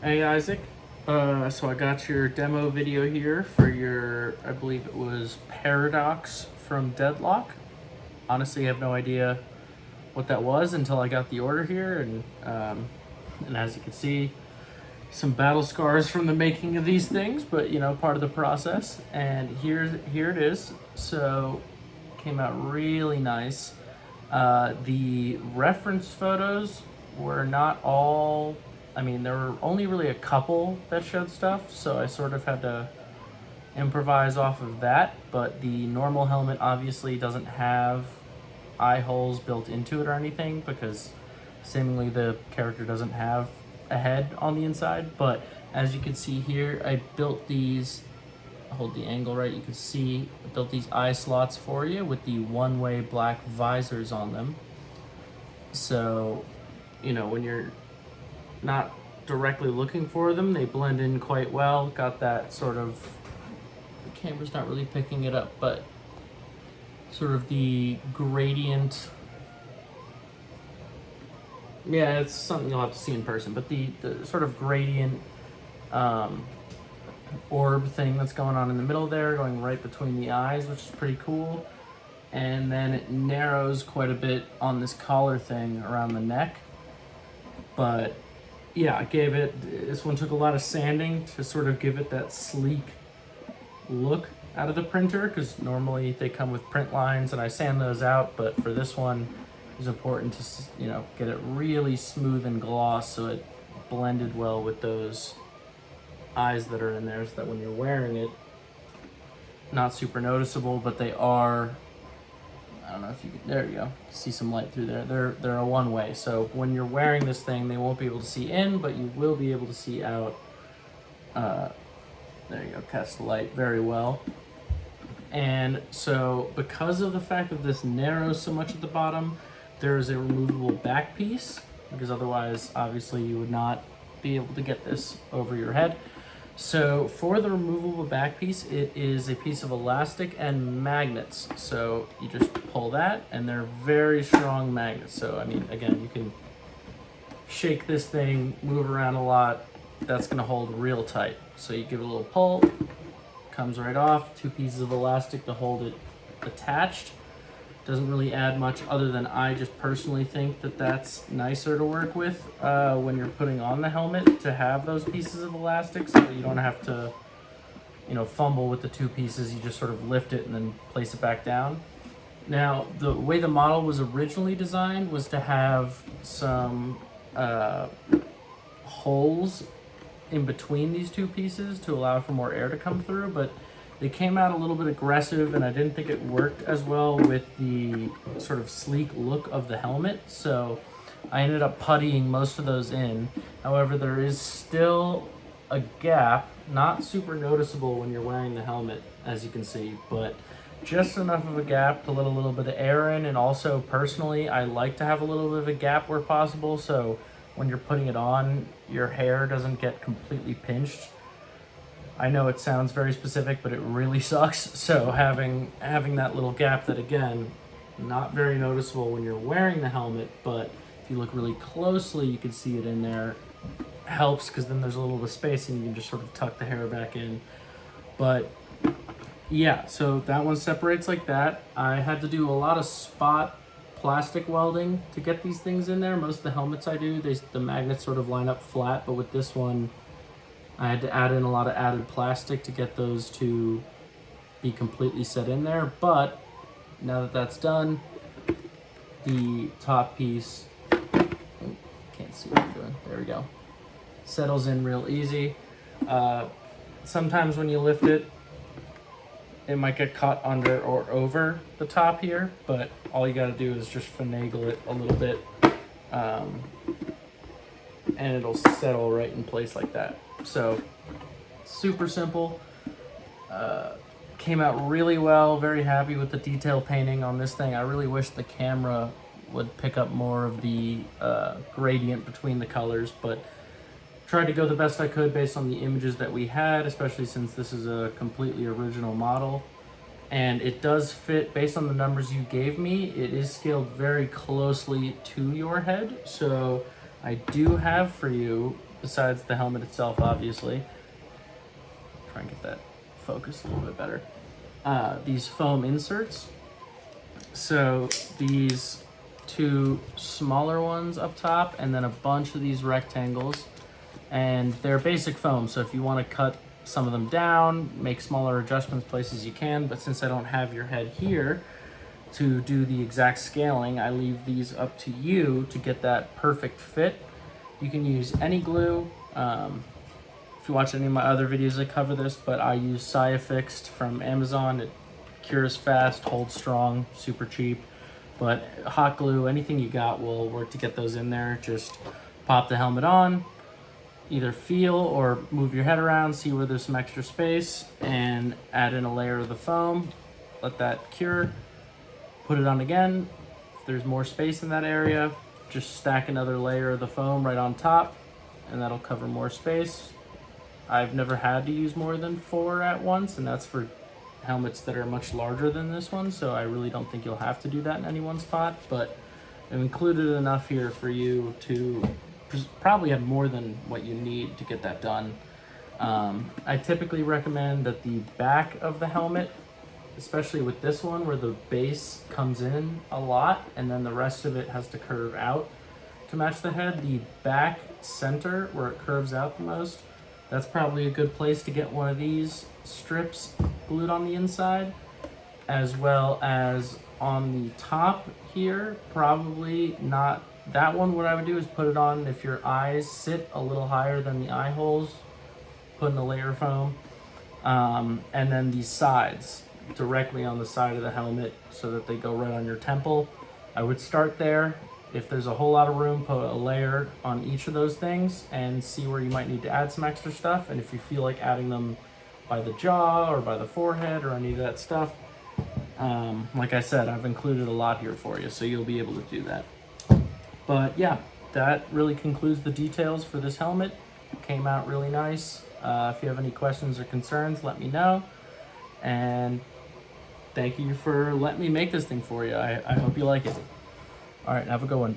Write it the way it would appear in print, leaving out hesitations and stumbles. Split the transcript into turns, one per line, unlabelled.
Hey Isaac, so I got your demo video here for your, I believe it was Paradox from Deadlock. Honestly, I have no idea what that was until I got the order here, and as you can see, some battle scars from the making of these things, but you know, part of the process. And here it is. So, came out really nice. The reference photos were not all, I mean, there were only really a couple that showed stuff, so I sort of had to improvise off of that. But the normal helmet obviously doesn't have eye holes built into it or anything because seemingly the character doesn't have a head on the inside. But as you can see here, I built these, hold the angle right, you can see I built these eye slots for you with the one-way black visors on them. So, you know, when you're not directly looking for them, they blend in quite well. Got that sort of, the camera's not really picking it up, but sort of the gradient. Yeah, it's something you'll have to see in person, but the sort of gradient orb thing that's going on in the middle there, going right between the eyes, which is pretty cool. And then it narrows quite a bit on this collar thing around the neck. But yeah, I gave it, this one took a lot of sanding to sort of give it that sleek look out of the printer, because normally they come with print lines and I sand those out, but for this one it was important to, you know, get it really smooth and gloss so it blended well with those eyes that are in there, so that when you're wearing it, not super noticeable, but they are, I don't know if you can, there you go, see some light through there. They're a one way, so when you're wearing this thing, they won't be able to see in, but you will be able to see out. There you go, catch the light very well. And so because of the fact that this narrows so much at the bottom, there is a removable back piece, because otherwise obviously you would not be able to get this over your head. So for the removable back piece, it is a piece of elastic and magnets. So you just pull that, and they're very strong magnets. So I mean, again, you can shake this thing, move around a lot, that's gonna hold real tight. So you give it a little pull, comes right off, two pieces of elastic to hold it attached. Doesn't really add much, other than I just personally think that that's nicer to work with when you're putting on the helmet, to have those pieces of elastic so that you don't have to, you know, fumble with the two pieces. You just sort of lift it and then place it back down. Now, the way the model was originally designed was to have some holes in between these two pieces to allow for more air to come through, but they came out a little bit aggressive, and I didn't think it worked as well with the sort of sleek look of the helmet, so I ended up puttying most of those in. However, there is still a gap, not super noticeable when you're wearing the helmet, as you can see, but just enough of a gap to let a little bit of air in. And also, personally, I like to have a little bit of a gap where possible, so when you're putting it on, your hair doesn't get completely pinched. I know it sounds very specific, but it really sucks. So having that little gap that, again, not very noticeable when you're wearing the helmet, but if you look really closely, you can see it in there, helps, because then there's a little bit of space and you can just sort of tuck the hair back in. But yeah, so that one separates like that. I had to do a lot of spot plastic welding to get these things in there. Most of the helmets I do, the magnets sort of line up flat, but with this one, I had to add in a lot of added plastic to get those to be completely set in there. But now that that's done, the top piece, can't see what I'm doing, there we go, settles in real easy. Sometimes when you lift it, it might get caught under or over the top here, but all you gotta do is just finagle it a little bit, and it'll settle right in place like that. So super simple, came out really well. Very happy with the detail painting on this thing. I really wish the camera would pick up more of the gradient between the colors, but tried to go the best I could based on the images that we had, especially since this is a completely original model. And it does fit, based on the numbers you gave me, it is scaled very closely to your head. So I do have for you besides the helmet itself, obviously. Try and get that focused a little bit better. These foam inserts. So these two smaller ones up top, and then a bunch of these rectangles, and they're basic foam. So if you want to cut some of them down, make smaller adjustments places, you can, but since I don't have your head here to do the exact scaling, I leave these up to you to get that perfect fit. You can use any glue. If you watch any of my other videos, I cover this, but I use Sciafixed from Amazon. It cures fast, holds strong, super cheap. But hot glue, anything you got will work to get those in there. Just pop the helmet on, either feel or move your head around, see where there's some extra space, and add in a layer of the foam. Let that cure, put it on again. If there's more space in that area, just stack another layer of the foam right on top, and that'll cover more space. I've never had to use more than 4 at once, and that's for helmets that are much larger than this one, so I really don't think you'll have to do that in any one spot, but I've included enough here for you to probably have more than what you need to get that done. I typically recommend that the back of the helmet, especially with this one where the base comes in a lot and then the rest of it has to curve out to match the head, the back center where it curves out the most, that's probably a good place to get one of these strips glued on the inside, as well as on the top here. Probably not that one. What I would do is put it on if your eyes sit a little higher than the eye holes, put in a layer of foam, and then these sides directly on the side of the helmet so that they go right on your temple. I would start there. If there's a whole lot of room, put a layer on each of those things and see where you might need to add some extra stuff. And if you feel like adding them by the jaw or by the forehead or any of that stuff, like I said, I've included a lot here for you, so you'll be able to do that. But yeah, that really concludes the details for this helmet. It came out really nice. If you have any questions or concerns, let me know. And thank you for letting me make this thing for you. I hope you like it. All right, have a good one.